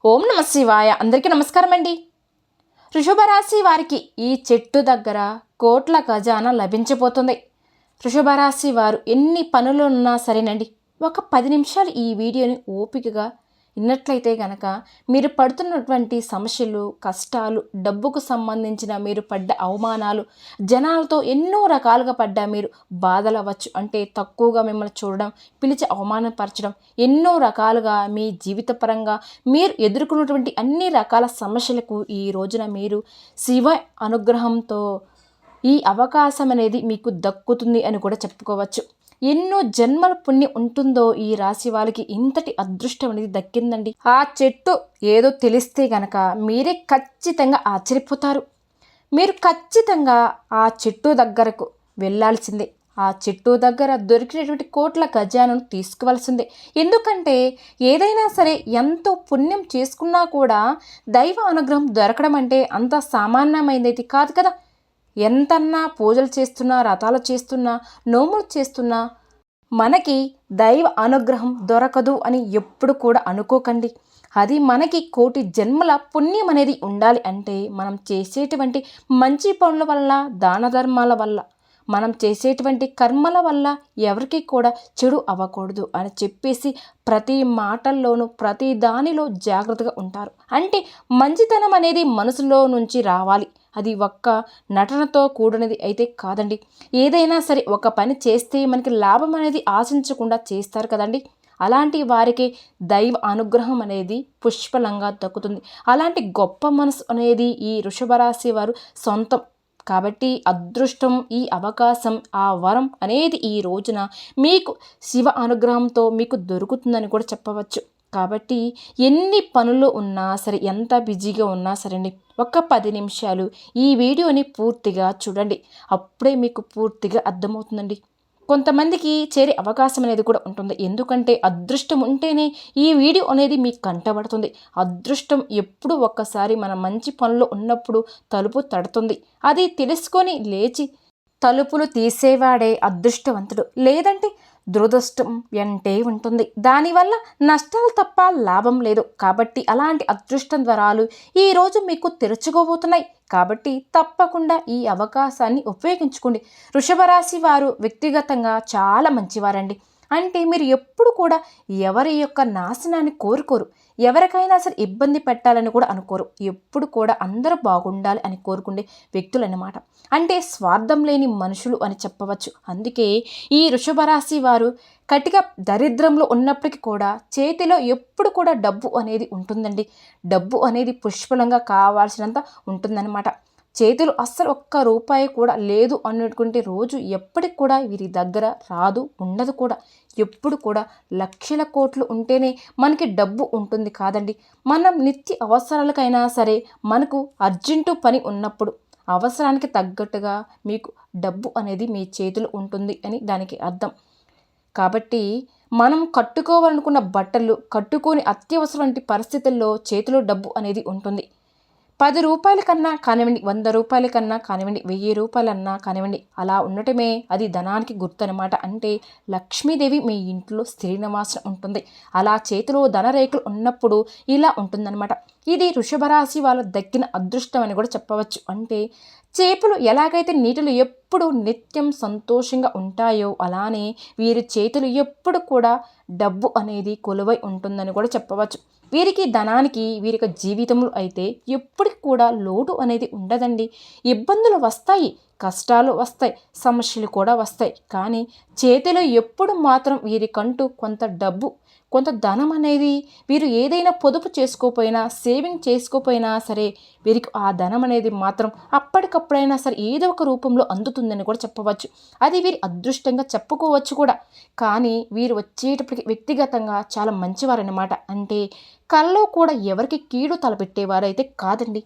ఓం నమ శివాయ. అందరికీ నమస్కారం అండి. వృషభ రాశి వారికి ఈ చెట్టు దగ్గర కోట్ల ఖజానా లభించబోతుంది. వృషభ రాశి వారు ఎన్ని పనులు ఉన్నా సరేనండి, ఒక 10 నిమిషాలు ఈ వీడియోని ఓపికగా విన్నట్లయితే గనక మీరు పడుతున్నటువంటి సమస్యలు, కష్టాలు, డబ్బుకు సంబంధించిన మీరు పడ్డ అవమానాలు, జనాలతో ఎన్నో రకాలుగా పడ్డ మీరు బాధలవ్వచ్చు, అంటే తక్కువగా మిమ్మల్ని చూడడం, పిలిచి అవమానపరచడం, ఎన్నో రకాలుగా మీ జీవితపరంగా మీరు ఎదుర్కొన్నటువంటి అన్ని రకాల సమస్యలకు ఈ రోజున మీరు శివ అనుగ్రహంతో ఈ అవకాశం అనేది మీకు దక్కుతుంది అని కూడా చెప్పుకోవచ్చు. ఎన్నో జన్మల పుణ్యం ఉంటుందో ఈ రాశి వాళ్ళకి ఇంతటి అదృష్టం అనేది దక్కిందండి. ఆ చెట్టు ఏదో తెలిస్తే గనక మీరే ఖచ్చితంగా ఆశ్చర్యపోతారు. మీరు ఖచ్చితంగా ఆ చెట్టు దగ్గరకు వెళ్ళాల్సిందే. ఆ చెట్టు దగ్గర దొరికినటువంటి కోట్ల ఖజానాను తీసుకోవాల్సిందే. ఎందుకంటే ఏదైనా సరే ఎంతో పుణ్యం చేసుకున్నా కూడా దైవ అనుగ్రహం దొరకడం అంటే అంత సామాన్యమైనది కాదు కదా. ఎంతన్నా పూజలు చేస్తున్నా, వ్రతాలు చేస్తున్నా, నోములు చేస్తున్నా మనకి దైవ అనుగ్రహం దొరకదు అని ఎప్పుడు కూడా అనుకోకండి. అది మనకి కోటి జన్మల పుణ్యం అనేది ఉండాలి అంటే మనం చేసేటువంటి మంచి పనుల వల్ల, దాన ధర్మాల వల్ల, మనం చేసేటువంటి కర్మల వల్ల ఎవరికి కూడా చెడు అవ్వకూడదు అని చెప్పేసి ప్రతి మాటల్లోనూ ప్రతి దానిలో జాగ్రత్తగా ఉంటారు. అంటే మంచితనం అనేది మనసులో నుంచి రావాలి. అది ఒక్క నటనతో కూడినది అయితే కాదండి. ఏదైనా సరే ఒక పని చేస్తే మనకి లాభం అనేది ఆశించకుండా చేస్తారు కదండి. అలాంటి వారికి దైవ అనుగ్రహం అనేది పుష్కలంగా దక్కుతుంది. అలాంటి గొప్ప మనసు అనేది ఈ వృషభ రాశి వారు సొంతం. కాబట్టి అదృష్టం, ఈ అవకాశం, ఆ వరం అనేది ఈ రోజున మీకు శివ అనుగ్రహంతో మీకు దొరుకుతుందని కూడా చెప్పవచ్చు. కాబట్టి ఎన్ని పనులు ఉన్నా సరే, ఎంత బిజీగా ఉన్నా సరే అండి, ఒక 10 నిమిషాలు ఈ వీడియోని పూర్తిగా చూడండి. అప్పుడే మీకు పూర్తిగా అర్థమవుతుందండి. కొంతమందికి చేరే అవకాశం అనేది కూడా ఉంటుంది. ఎందుకంటే అదృష్టం ఉంటేనే ఈ వీడియో అనేది మీకు కంటబడుతుంది. అదృష్టం ఎప్పుడు ఒక్కసారి మన మంచి పనులు ఉన్నప్పుడు తలుపు తడుతుంది. అది తెలుసుకొని లేచి తలుపులు తీసేవాడే అదృష్టవంతుడు. లేదంటే దురదృష్టం వెంటే ఉంటుంది. దానివల్ల నష్టాలు తప్ప లాభం లేదు. కాబట్టి అలాంటి అదృష్టం ద్వారాలు ఈరోజు మీకు తెరుచుకోబోతున్నాయి. కాబట్టి తప్పకుండా ఈ అవకాశాన్ని ఉపయోగించుకోండి. వృషభ రాశి వారు వ్యక్తిగతంగా చాలా మంచివారండి. అంటే మీరు ఎప్పుడు కూడా ఎవరి యొక్క నాశనాన్ని కోరుకోరు. ఎవరికైనా సరే ఇబ్బంది పెట్టాలని కూడా అనుకోరు. ఎప్పుడు కూడా అందరూ బాగుండాలి అని కోరుకునే వ్యక్తులు అన్నమాట. అంటే స్వార్థం లేని మనుషులు అని చెప్పవచ్చు. అందుకే ఈ వృషభ రాశి వారు కటిక దరిద్రంలో ఉన్నప్పటికీ కూడా చేతిలో ఎప్పుడు కూడా డబ్బు అనేది ఉంటుందండి. డబ్బు అనేది పుష్కలంగా కావాల్సినంత ఉంటుందన్నమాట. చేతులు అస్సలు ఒక్క రూపాయి కూడా లేదు అన్నటువంటి రోజు ఎప్పటికి కూడా వీరి దగ్గర రాదు, ఉండదు కూడా. ఎప్పుడు కూడా లక్షల కోట్లు ఉంటేనే మనకి డబ్బు ఉంటుంది కాదండి. మనం నిత్య అవసరాలకైనా సరే, మనకు అర్జెంటు పని ఉన్నప్పుడు అవసరానికి తగ్గట్టుగా మీకు డబ్బు అనేది మీ చేతులు ఉంటుంది అని దానికి అర్థం. కాబట్టి మనం కట్టుకోవాలనుకున్న బట్టలు కట్టుకొని అత్యవసరం వంటి పరిస్థితుల్లో చేతిలో డబ్బు అనేది ఉంటుంది. 10 రూపాయల కన్నా కానివ్వండి, 100 రూపాయల కన్నా కానివ్వండి, 1000 రూపాయలన్నా కానివ్వండి, అలా ఉండటమే అది ధనానికి గుర్తు అనమాట. అంటే లక్ష్మీదేవి మీ ఇంట్లో స్థిర నివాసం ఉంటుంది. అలా చేతిలో ధనరేఖలు ఉన్నప్పుడు ఇలా ఉంటుందన్నమాట. ఇది వృషభ రాశి వాళ్ళ దక్కిన అదృష్టం అని కూడా చెప్పవచ్చు. అంటే చేపలు ఎలాగైతే నీటిలో ఎప్పుడు నిత్యం సంతోషంగా ఉంటాయో అలానే వీరి చేతులు ఎప్పుడు కూడా డబ్బు అనేది కొలువై ఉంటుందని కూడా చెప్పవచ్చు. వీరికి ధనానికి వీరికి జీవితంలో అయితే ఎప్పటికి కూడా లోటు అనేది ఉండదండి. ఇబ్బందులు వస్తాయి, కష్టాలు వస్తాయి, సమస్యలు కూడా వస్తాయి. కానీ చేతిలో ఎప్పుడు మాత్రం వీరికంటూ కొంత డబ్బు, కొంత ధనం అనేది వీరు ఏదైనా పొదుపు చేసుకోపోయినా, సేవింగ్ చేసుకోపోయినా సరే, వీరికి ఆ ధనం అనేది మాత్రం అప్పటికప్పుడైనా సరే ఏదో ఒక రూపంలో అందుతుందని కూడా చెప్పవచ్చు. అది వీరి అదృష్టంగా చెప్పుకోవచ్చు కూడా. కానీ వీరు వచ్చేటప్పటికి వ్యక్తిగతంగా చాలా మంచివారన్నమాట. అంటే కల్లో కూడా ఎవరికి కీడు తలపెట్టేవారైతే కాదండి.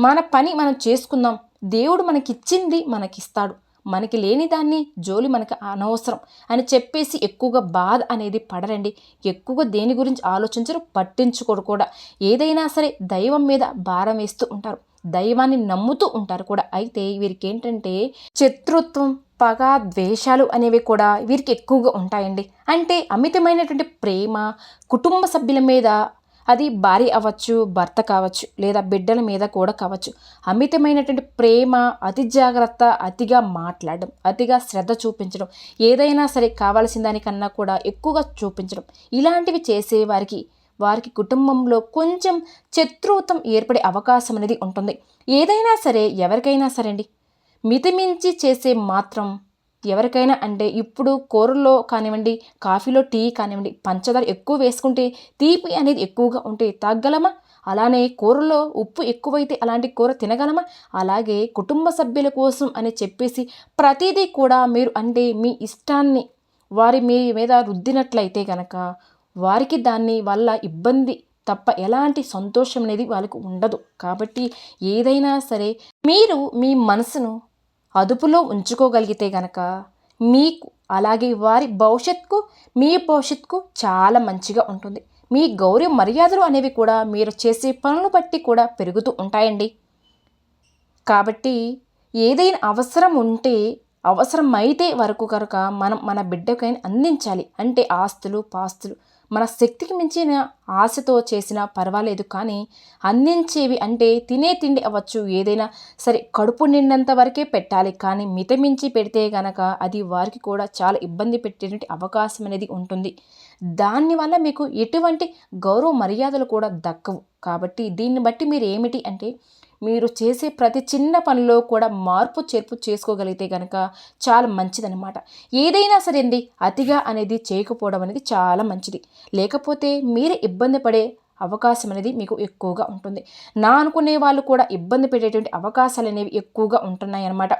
మన పని మనం చేసుకుందాం, దేవుడు మనకిచ్చింది మనకిస్తాడు, మనకి లేని దాన్ని జోలి మనకి అనవసరం అని చెప్పేసి ఎక్కువగా బాధ అనేది పడరండి. ఎక్కువగా దేని గురించి ఆలోచించరు, పట్టించుకోరు కూడా. ఏదైనా సరే దైవం మీద భారం వేస్తూ ఉంటారు, దైవాన్ని నమ్ముతూ ఉంటారు కూడా. అయితే వీరికి ఏంటంటే శత్రుత్వం, పగ, ద్వేషాలు అనేవి కూడా వీరికి ఎక్కువగా ఉంటాయండి. అంటే అమితమైనటువంటి ప్రేమ, కుటుంబ సభ్యుల మీద అది భార్య అవ్వచ్చు, భర్త కావచ్చు, లేదా బిడ్డల మీద కూడా కావచ్చు. అమితమైనటువంటి ప్రేమ, అతి జాగ్రత్త, అతిగా మాట్లాడడం, అతిగా శ్రద్ధ చూపించడం, ఏదైనా సరే కావాల్సిన దానికన్నా కూడా ఎక్కువగా చూపించడం, ఇలాంటివి చేసే వారికి కుటుంబంలో కొంచెం శత్రుత్వం ఏర్పడే అవకాశం అనేది ఉంటుంది. ఏదైనా సరే ఎవరికైనా సరే అండి, మితిమించి చేసే మాత్రం ఎవరికైనా అంటే ఇప్పుడు కూరల్లో కానివ్వండి, కాఫీలో టీ కానివ్వండి, పంచదార ఎక్కువ వేసుకుంటే తీపి అనేది ఎక్కువగా ఉంటే తాగలమా? అలానే కూరలో ఉప్పు ఎక్కువైతే అలాంటి కూర తినగలమా? అలాగే కుటుంబ సభ్యుల కోసం అని చెప్పేసి ప్రతిదీ కూడా మీరు అంటే మీ ఇష్టాన్ని మీ మీద రుద్దినట్లయితే కనుక వారికి దాన్ని వల్ల ఇబ్బంది తప్ప ఎలాంటి సంతోషం అనేది వాళ్ళకు ఉండదు. కాబట్టి ఏదైనా సరే మీరు మీ మనసును అదుపులో ఉంచుకోగలిగితే గనక మీకు అలాగే వారి భవిష్యత్తుకు మీ భవిష్యత్తుకు చాలా మంచిగా ఉంటుంది. మీ గౌరవ మర్యాదలు అనేవి కూడా మీరు చేసే పనులు బట్టి కూడా పెరుగుతూ ఉంటాయండి. కాబట్టి ఏదైనా అవసరం ఉంటే అవసరమైతే వరకు కనుక మనం మన బిడ్డకైనా అందించాలి. అంటే ఆస్తులు పాస్తులు మన శక్తికి మించిన ఆశతో చేసినా పర్వాలేదు, కానీ అందించేవి అంటే తినే తిండి అవ్వచ్చు, ఏదైనా సరే కడుపు నిండంత వరకే పెట్టాలి. కానీ మితమించి పెడితే గనక అది వారికి కూడా చాలా ఇబ్బంది పెట్టేటువంటి అవకాశం అనేది ఉంటుంది. దానివల్ల మీకు ఎటువంటి గౌరవ మర్యాదలు కూడా దక్కవు. కాబట్టి దీన్ని బట్టి మీరు ఏమిటి అంటే మీరు చేసే ప్రతి చిన్న పనిలో కూడా మార్పు చేర్పు చేసుకోగలిగితే కనుక చాలా మంచిదన్నమాట. ఏదైనా సరే అండి, అతిగా అనేది చేయకపోవడం అనేది చాలా మంచిది. లేకపోతే మీరే ఇబ్బంది పడే అవకాశం అనేది మీకు ఎక్కువగా ఉంటుంది. నా అనుకునే వాళ్ళు కూడా ఇబ్బంది పెట్టేటువంటి అవకాశాలు అనేవి ఎక్కువగా ఉంటున్నాయి అన్నమాట.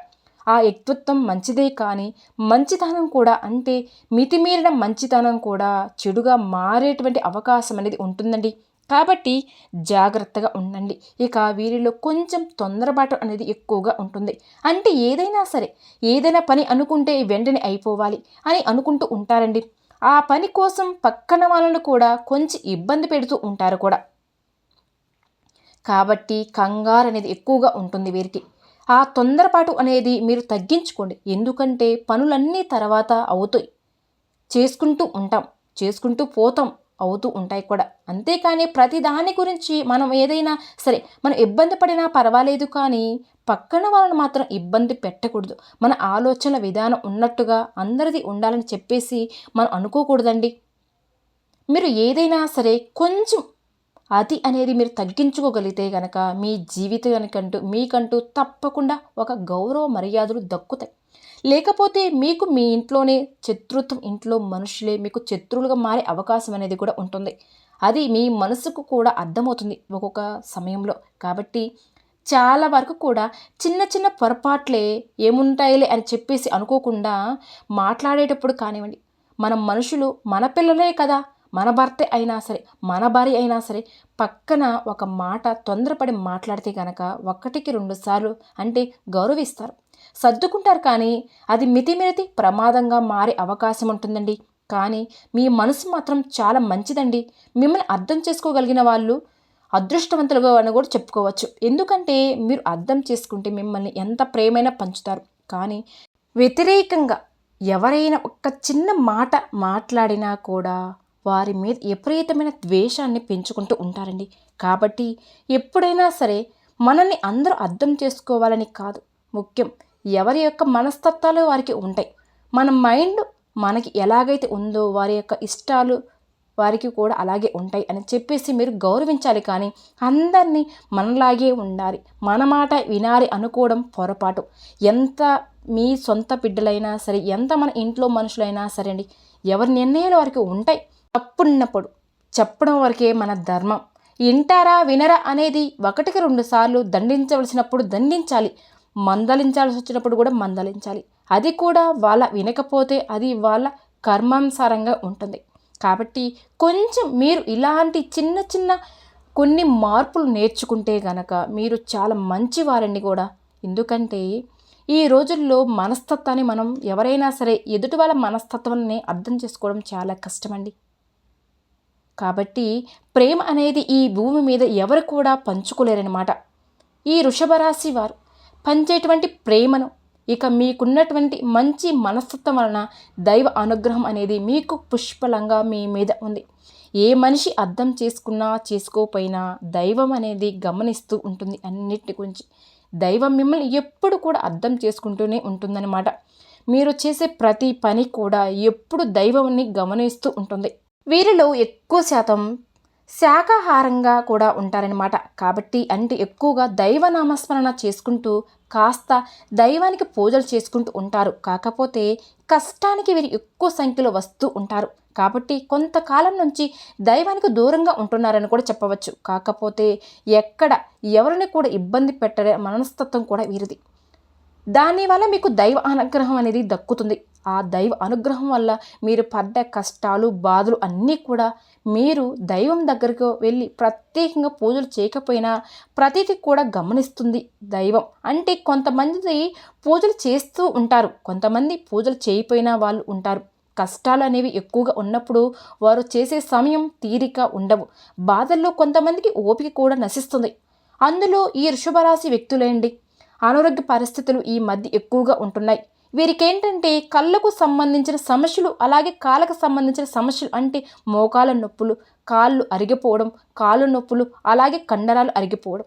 ఆ వ్యక్తిత్వం మంచిదే, కానీ మంచితనం కూడా అంటే మితిమీరిన మంచితనం కూడా చెడుగా మారేటువంటి అవకాశం అనేది ఉంటుందండి. కాబట్టి జాగ్రత్తగా ఉండండి. ఇక వీరిలో కొంచెం తొందరపాటు అనేది ఎక్కువగా ఉంటుంది. అంటే ఏదైనా సరే ఏదైనా పని అనుకుంటే వెంటనే అయిపోవాలి అని అనుకుంటూ ఉంటారండి. ఆ పని కోసం పక్కన వాళ్ళను కూడా కొంచెం ఇబ్బంది పెడుతూ ఉంటారు కూడా. కాబట్టి కంగారు అనేది ఎక్కువగా ఉంటుంది వీరికి. ఆ తొందరపాటు అనేది మీరు తగ్గించుకోండి. ఎందుకంటే పనులన్నీ తర్వాత అవుతాయి, చేసుకుంటూ ఉంటాం, చేసుకుంటూ పోతాం, అవుతూ ఉంటాయి కూడా. అంతేకాని ప్రతి దాని గురించి మనం ఏదైనా సరే మనం ఇబ్బంది పడినా పర్వాలేదు, కానీ పక్కన వాళ్ళని మాత్రం ఇబ్బంది పెట్టకూడదు. మన ఆలోచన విధానం ఉన్నట్టుగా అందరిది ఉండాలని చెప్పేసి మనం అనుకోకూడదండి. మీరు ఏదైనా సరే కొంచెం అది అనేది మీరు తగ్గించుకోగలిగితే గనక మీ జీవితానికంటూ మీకంటూ తప్పకుండా ఒక గౌరవ మర్యాదలు దక్కుతాయి. లేకపోతే మీకు మీ ఇంట్లోనే శత్రుత్వం, ఇంట్లో మనుషులే మీకు శత్రువులుగా మారే అవకాశం అనేది కూడా ఉంటుంది. అది మీ మనసుకు కూడా అర్థమవుతుంది ఒక్కొక్క సమయంలో. కాబట్టి చాలా వరకు కూడా చిన్న చిన్న పొరపాట్లే ఏముంటాయిలే అని చెప్పేసి అనుకోకుండా మాట్లాడేటప్పుడు కానివ్వండి, మనం మనుషులు మన పిల్లలే కదా, మన భర్తే అయినా సరే మన భార్య అయినా సరే పక్కన ఒక మాట తొందరపడి మాట్లాడితే కనుక ఒకటికి 2 సార్లు అంటే గౌరవిస్తారు, సర్దుకుంటారు. కానీ అది మితిమీరితే ప్రమాదంగా మారే అవకాశం ఉంటుందండి. కానీ మీ మనసు మాత్రం చాలా మంచిదండి. మిమ్మల్ని అర్థం చేసుకోగలిగిన వాళ్ళు అదృష్టవంతులుగా అని కూడా చెప్పుకోవచ్చు. ఎందుకంటే మీరు అర్థం చేసుకుంటే మిమ్మల్ని ఎంత ప్రేమైనా పంచుతారు. కానీ వ్యతిరేకంగా ఎవరైనా ఒక చిన్న మాట మాట్లాడినా కూడా వారి మీద విపరీతమైన ద్వేషాన్ని పెంచుకుంటూ ఉంటారండి. కాబట్టి ఎప్పుడైనా సరే మనల్ని అందరూ అర్థం చేసుకోవాలని కాదు ముఖ్యం, ఎవరి యొక్క మనస్తత్వాలు వారికి ఉంటాయి. మన మైండ్ మనకి ఎలాగైతే ఉందో వారి యొక్క ఇష్టాలు వారికి కూడా అలాగే ఉంటాయి అని చెప్పేసి మీరు గౌరవించాలి. కానీ అందరినీ మనలాగే ఉండాలి, మన మాట వినాలి అనుకోవడం పొరపాటు. ఎంత మీ సొంత బిడ్డలైనా సరే, ఎంత మన ఇంట్లో మనుషులైనా సరే అండి, ఎవరి నిర్ణయాలు వారికి ఉంటాయి. తప్పున్నప్పుడు చెప్పడం వరకే మన ధర్మం. వింటారా వినరా అనేది ఒకటికి 2 సార్లు దండించవలసినప్పుడు దండించాలి, మందలించాల్సి వచ్చినప్పుడు కూడా మందలించాలి. అది కూడా వాళ్ళ వినకపోతే అది వాళ్ళ కర్మానుసారంగా ఉంటుంది. కాబట్టి కొంచెం మీరు ఇలాంటి చిన్న చిన్న కొన్ని మార్పులు నేర్చుకుంటే గనక మీరు చాలా మంచివారండి కూడా. ఎందుకంటే ఈ రోజుల్లో మనస్తత్వాన్ని మనం ఎవరైనా సరే ఎదుటి వాళ్ళ మనస్తత్వాన్ని అర్థం చేసుకోవడం చాలా కష్టమండి. కాబట్టి ప్రేమ అనేది ఈ భూమి మీద ఎవరు కూడా పంచుకోలేరనమాట. ఈ వృషభ రాశి వారు పంచేటువంటి ప్రేమను ఇక మీకున్నటువంటి మంచి మనస్తత్వం వలన దైవ అనుగ్రహం అనేది మీకు పుష్కలంగా మీ మీద ఉంది. ఏ మనిషి అర్థం చేసుకున్నా చేసుకోకపోయినా దైవం అనేది గమనిస్తూ ఉంటుంది అన్నిటి గురించి. దైవం మిమ్మల్ని ఎప్పుడు కూడా అర్థం చేసుకుంటూనే ఉంటుందన్నమాట. మీరు చేసే ప్రతి పని కూడా ఎప్పుడు దైవాన్ని గమనిస్తూ ఉంటుంది. వీరిలో ఎక్కువ శాతం శాకాహారంగా కూడా ఉంటారనమాట. కాబట్టి అంటే ఎక్కువగా దైవ నామస్మరణ చేసుకుంటూ కాస్త దైవానికి పూజలు చేసుకుంటూ ఉంటారు. కాకపోతే కష్టానికి వీరు ఎక్కువ సంఖ్యలో వస్తూ ఉంటారు. కాబట్టి కొంతకాలం నుంచి దైవానికి దూరంగా ఉంటున్నారని కూడా చెప్పవచ్చు. కాకపోతే ఎక్కడ ఎవరిని కూడా ఇబ్బంది పెట్టడే మనస్తత్వం కూడా వీరిది. దానివల్ల మీకు దైవ అనుగ్రహం అనేది దక్కుతుంది. ఆ దైవ అనుగ్రహం వల్ల మీరు పడ్డ కష్టాలు బాధలు అన్నీ కూడా మీరు దైవం దగ్గరకు వెళ్ళి ప్రత్యేకంగా పూజలు చేయకపోయినా ప్రతిదీ కూడా గమనిస్తుంది దైవం. అంటే కొంతమంది పూజలు చేస్తూ ఉంటారు, కొంతమంది పూజలు చేయకపోయినా వాళ్ళు ఉంటారు. కష్టాలు అనేవి ఎక్కువగా ఉన్నప్పుడు వారు చేసే సమయం తీరిక ఉండవు. బాధల్లో కొంతమందికి ఓపిక కూడా నశిస్తుంది. అందులో ఈ వృషభ రాశి వ్యక్తులేండి అనారోగ్య పరిస్థితులు ఈ మధ్య ఎక్కువగా ఉంటున్నాయి. వీరికేంటంటే కళ్ళకు సంబంధించిన సమస్యలు, అలాగే కాళ్ళకు సంబంధించిన సమస్యలు, అంటే మోకాల నొప్పులు, కాళ్ళు అరిగిపోవడం, కాళ్ళు నొప్పులు, అలాగే కండరాలు అరిగిపోవడం,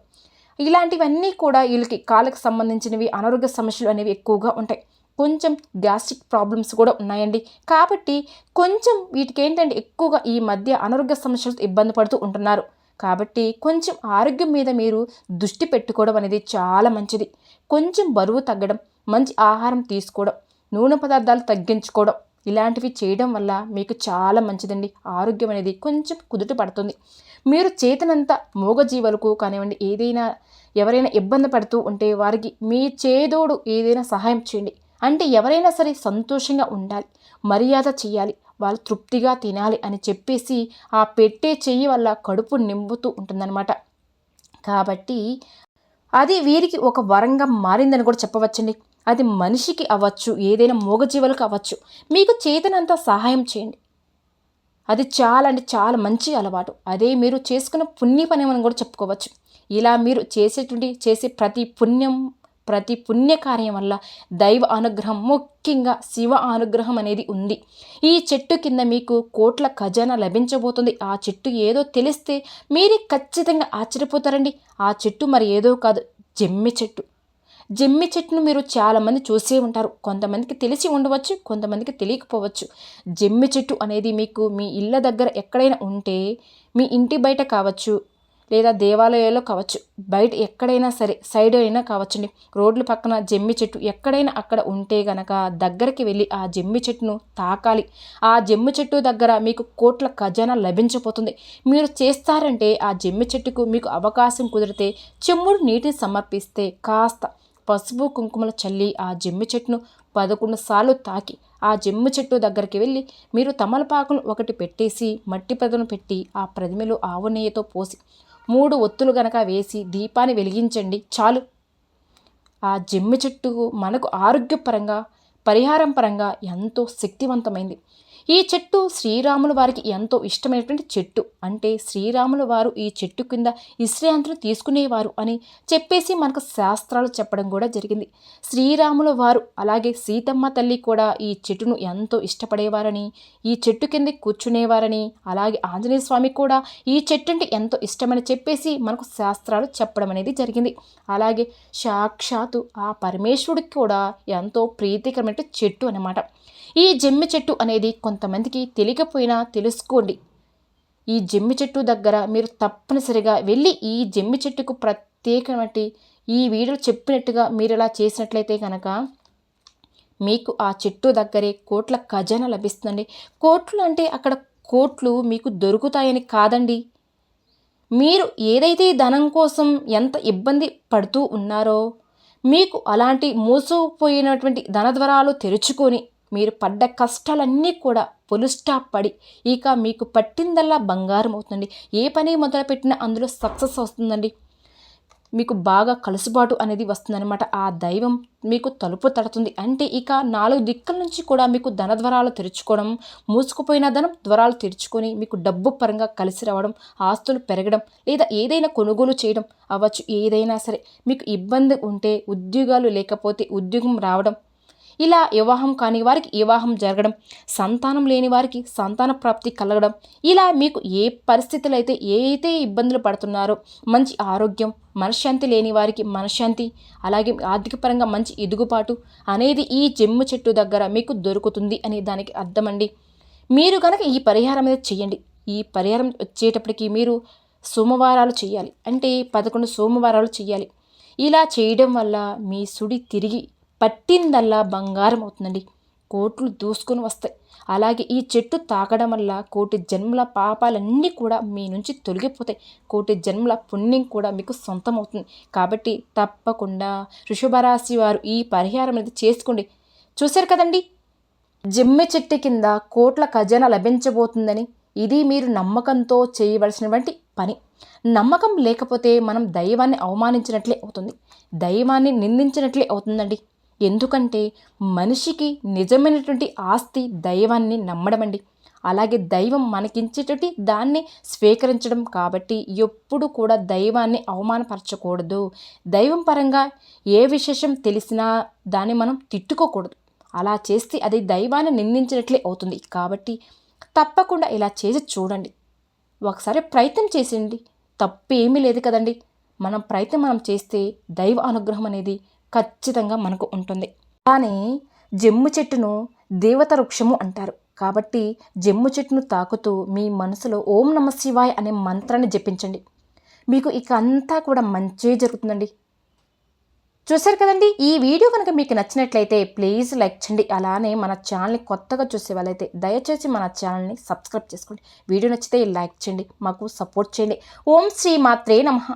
ఇలాంటివన్నీ కూడా వీళ్ళకి కాళ్ళకు సంబంధించినవి అనారోగ్య సమస్యలు అనేవి ఎక్కువగా ఉంటాయి. కొంచెం గ్యాస్ట్రిక్ ప్రాబ్లమ్స్ కూడా ఉన్నాయండి. కాబట్టి కొంచెం వీటికి ఏంటంటే ఎక్కువగా ఈ మధ్య అనారోగ్య సమస్యలతో ఇబ్బంది పడుతూ ఉంటున్నారు. కాబట్టి కొంచెం ఆరోగ్యం మీద మీరు దృష్టి పెట్టుకోవడం అనేది చాలా మంచిది. కొంచెం బరువు తగ్గడం, మంచి ఆహారం తీసుకోవడం, నూనె పదార్థాలు తగ్గించుకోవడం, ఇలాంటివి చేయడం వల్ల మీకు చాలా మంచిదండి. ఆరోగ్యం అనేది కొంచెం కుదుట పడుతుంది. మీరు చేతనంత మూగజీవులకు కానివ్వండి, ఏదైనా ఎవరైనా ఇబ్బంది పడుతూ ఉంటే వారికి మీ చేదోడు ఏదైనా సహాయం చేయండి. అంటే ఎవరైనా సరే సంతోషంగా ఉండాలి, మర్యాద చేయాలి, వాళ్ళు తృప్తిగా తినాలి అని చెప్పేసి ఆ పెట్టే చెయ్యి వల్ల కడుపు నింపుతూ ఉంటుందన్నమాట. కాబట్టి అది వీరికి ఒక వరంగా మారిందని కూడా చెప్పవచ్చండి. అది మనిషికి అవ్వచ్చు, ఏదైనా మూగజీవులకు అవ్వచ్చు. మీకు చేతనంత సహాయం చేయండి. అది చాలా అంటే చాలా మంచి అలవాటు. అదే మీరు చేసుకున్న పుణ్య పని అని కూడా చెప్పుకోవచ్చు. ఇలా మీరు చేసే ప్రతి పుణ్యకార్యం వల్ల దైవ అనుగ్రహం, ముఖ్యంగా శివ అనుగ్రహం అనేది ఉంది. ఈ చెట్టు కింద మీకు కోట్ల ఖజానా లభించబోతుంది. ఆ చెట్టు ఏదో తెలిస్తే మీరే ఖచ్చితంగా ఆశ్చర్యపోతారండి. ఆ చెట్టు మరి ఏదో కాదు, జమ్మి చెట్టు. జమ్మి చెట్టును మీరు చాలామంది చూసే ఉంటారు. కొంతమందికి తెలిసి ఉండవచ్చు, కొంతమందికి తెలియకపోవచ్చు. జమ్మి చెట్టు అనేది మీకు మీ ఇళ్ళ దగ్గర ఎక్కడైనా ఉంటే, మీ ఇంటి బయట కావచ్చు, లేదా దేవాలయాల్లో కావచ్చు, బయట ఎక్కడైనా సరే సైడ్ అయినా కావచ్చండి, రోడ్ల పక్కన జమ్మి చెట్టు ఎక్కడైనా అక్కడ ఉంటే గనక దగ్గరికి వెళ్ళి ఆ జమ్మి చెట్టును తాకాలి. ఆ జమ్మి చెట్టు దగ్గర మీకు కోట్ల ఖజానా లభించబోతుంది. మీరు చేస్తారంటే ఆ జమ్మి చెట్టుకు మీకు అవకాశం కుదిరితే చెమ్ముడు నీటిని సమర్పిస్తే కాస్త పసుపు కుంకుమలు చల్లి ఆ జమ్మి చెట్టును 11 సార్లు తాకి ఆ జమ్మి చెట్టు దగ్గరికి వెళ్ళి మీరు తమలపాకును ఒకటి పెట్టేసి మట్టి ప్రదను పెట్టి ఆ ప్రతిమలో ఆవు నెయ్యితో పోసి 3 ఒత్తులు గనక వేసి దీపాన్ని వెలిగించండి చాలు. ఆ జమ్మి చెట్టు మనకు ఆరోగ్యపరంగా, పరిహారం పరంగా ఎంతో శక్తివంతమైంది. ఈ చెట్టు శ్రీరాముల వారికి ఎంతో ఇష్టమైనటువంటి చెట్టు. అంటే శ్రీరాముల వారు ఈ చెట్టు కింద విశ్రాంతిని తీసుకునేవారు అని చెప్పేసి మనకు శాస్త్రాలు చెప్పడం కూడా జరిగింది. శ్రీరాముల వారు అలాగే సీతమ్మ తల్లి కూడా ఈ చెట్టును ఎంతో ఇష్టపడేవారని, ఈ చెట్టు కింద కూర్చునేవారని, అలాగే ఆంజనేయ స్వామి కూడా ఈ చెట్టు అంటే ఎంతో ఇష్టమని చెప్పేసి మనకు శాస్త్రాలు చెప్పడం అనేది జరిగింది. అలాగే సాక్షాత్తు ఆ పరమేశ్వరుడికి కూడా ఎంతో ప్రీతికరమైన చెట్టు అన్నమాట. ఈ జమ్మి చెట్టు అనేది కొంతమందికి తెలియకపోయినా తెలుసుకోండి. ఈ జమ్మి చెట్టు దగ్గర మీరు తప్పనిసరిగా వెళ్ళి ఈ జమ్మి చెట్టుకు ప్రత్యేకమైన ఈ వీడియో చెప్పినట్టుగా మీరు ఇలా చేసినట్లయితే కనుక మీకు ఆ చెట్టు దగ్గరే కోట్ల ఖజానా లభిస్తుందండి. కోట్లు అంటే అక్కడ కోట్లు మీకు దొరుకుతాయని కాదండి. మీరు ఏదైతే ధనం కోసం ఎంత ఇబ్బంది పడుతూ ఉన్నారో మీకు అలాంటి మోసపోయినటువంటి ధనద్వారాలు తెరుచుకొని మీరు పడ్డ కష్టాలన్నీ కూడా ఫుల్ స్టాప్ పడి ఇక మీకు పట్టిందల్లా బంగారం అవుతుందండి. ఏ పని మొదలుపెట్టినా అందులో సక్సెస్ వస్తుందండి. మీకు బాగా కలుసుబాటు అనేది వస్తుందన్నమాట. ఆ దైవం మీకు తలుపు తడుతుంది. అంటే ఇక 4 దిక్కుల నుంచి కూడా మీకు ధన ద్వారాలు తెరుచుకోవడం, మూసుకుపోయిన ధనం ద్వారాలు తెరుచుకొని మీకు డబ్బు పరంగా కలిసి రావడం, ఆస్తులు పెరగడం, లేదా ఏదైనా కొనుగోలు చేయడం అవ్వచ్చు. ఏదైనా సరే మీకు ఇబ్బంది ఉంటే, ఉద్యోగాలు లేకపోతే ఉద్యోగం రావడం, ఇలా వివాహం కాని వారికి వివాహం జరగడం, సంతానం లేని వారికి సంతాన ప్రాప్తి కలగడం, ఇలా మీకు ఏ పరిస్థితులు అయితే ఇబ్బందులు పడుతున్నారో మంచి ఆరోగ్యం, మనశ్శాంతి లేని వారికి మనశ్శాంతి, అలాగే ఆర్థిక పరంగా మంచి ఎదుగుబాటు అనేది ఈ జమ్ము చెట్టు దగ్గర మీకు దొరుకుతుంది అనే దానికి అర్థమండి. మీరు కనుక ఈ పరిహారం అనేది చెయ్యండి. ఈ పరిహారం వచ్చేటప్పటికి మీరు సోమవారాలు చేయాలి, అంటే 11 సోమవారాలు చేయాలి. ఇలా చేయడం వల్ల మీ సుడి తిరిగి పట్టిందల్లా బంగారం అవుతుందండి. కోట్లు దూసుకొని వస్తాయి. అలాగే ఈ చెట్టు తాకడం వల్ల కోటి జన్మల పాపాలన్నీ కూడా మీ నుంచి తొలగిపోతాయి. కోటి జన్మల పుణ్యం కూడా మీకు సొంతం అవుతుంది. కాబట్టి తప్పకుండా వృషభ రాశి వారు ఈ పరిహారం అనేది చేసుకోండి. చూశారు కదండి, జమ్మి చెట్టు కింద కోట్ల ఖజానా లభించబోతుందని. ఇది మీరు నమ్మకంతో చేయవలసినటువంటి పని. నమ్మకం లేకపోతే మనం దైవాన్ని అవమానించినట్లే అవుతుంది, దైవాన్ని నిందించినట్లే అవుతుందండి. ఎందుకంటే మనిషికి నిజమైనటువంటి ఆస్తి దైవాన్ని నమ్మడం అండి. అలాగే దైవం మనకించేటటువంటి దాన్ని స్వీకరించడం. కాబట్టి ఎప్పుడు కూడా దైవాన్ని అవమానపరచకూడదు. దైవం పరంగా ఏ విశేషం తెలిసినా దాన్ని మనం తిట్టుకోకూడదు. అలా చేస్తే అది దైవాన్ని నిందించినట్లే అవుతుంది. కాబట్టి తప్పకుండా ఇలా చేసి చూడండి. ఒకసారి ప్రయత్నం చేసేయండి, తప్పు ఏమీ లేదు కదండి. మనం ప్రయత్నం మనం చేస్తే దైవ అనుగ్రహం అనేది ఖచ్చితంగా మనకు ఉంటుంది. కానీ జమ్ము చెట్టును దేవత వృక్షము అంటారు. కాబట్టి జమ్ము చెట్టును తాకుతూ మీ మనసులో ఓం నమ శివాయ అనే మంత్రాన్ని జపించండి. మీకు ఇక అంతా కూడా మంచే జరుగుతుందండి. చూశారు కదండి, ఈ వీడియో కనుక మీకు నచ్చినట్లయితే ప్లీజ్ లైక్ చేయండి. అలానే మన ఛానల్ని కొత్తగా చూసే వాళ్ళైతే దయచేసి మన ఛానల్ని సబ్స్క్రైబ్ చేసుకోండి. వీడియో నచ్చితే లైక్ చేయండి, మాకు సపోర్ట్ చేయండి. ఓం శ్రీ మాత్రే నమః.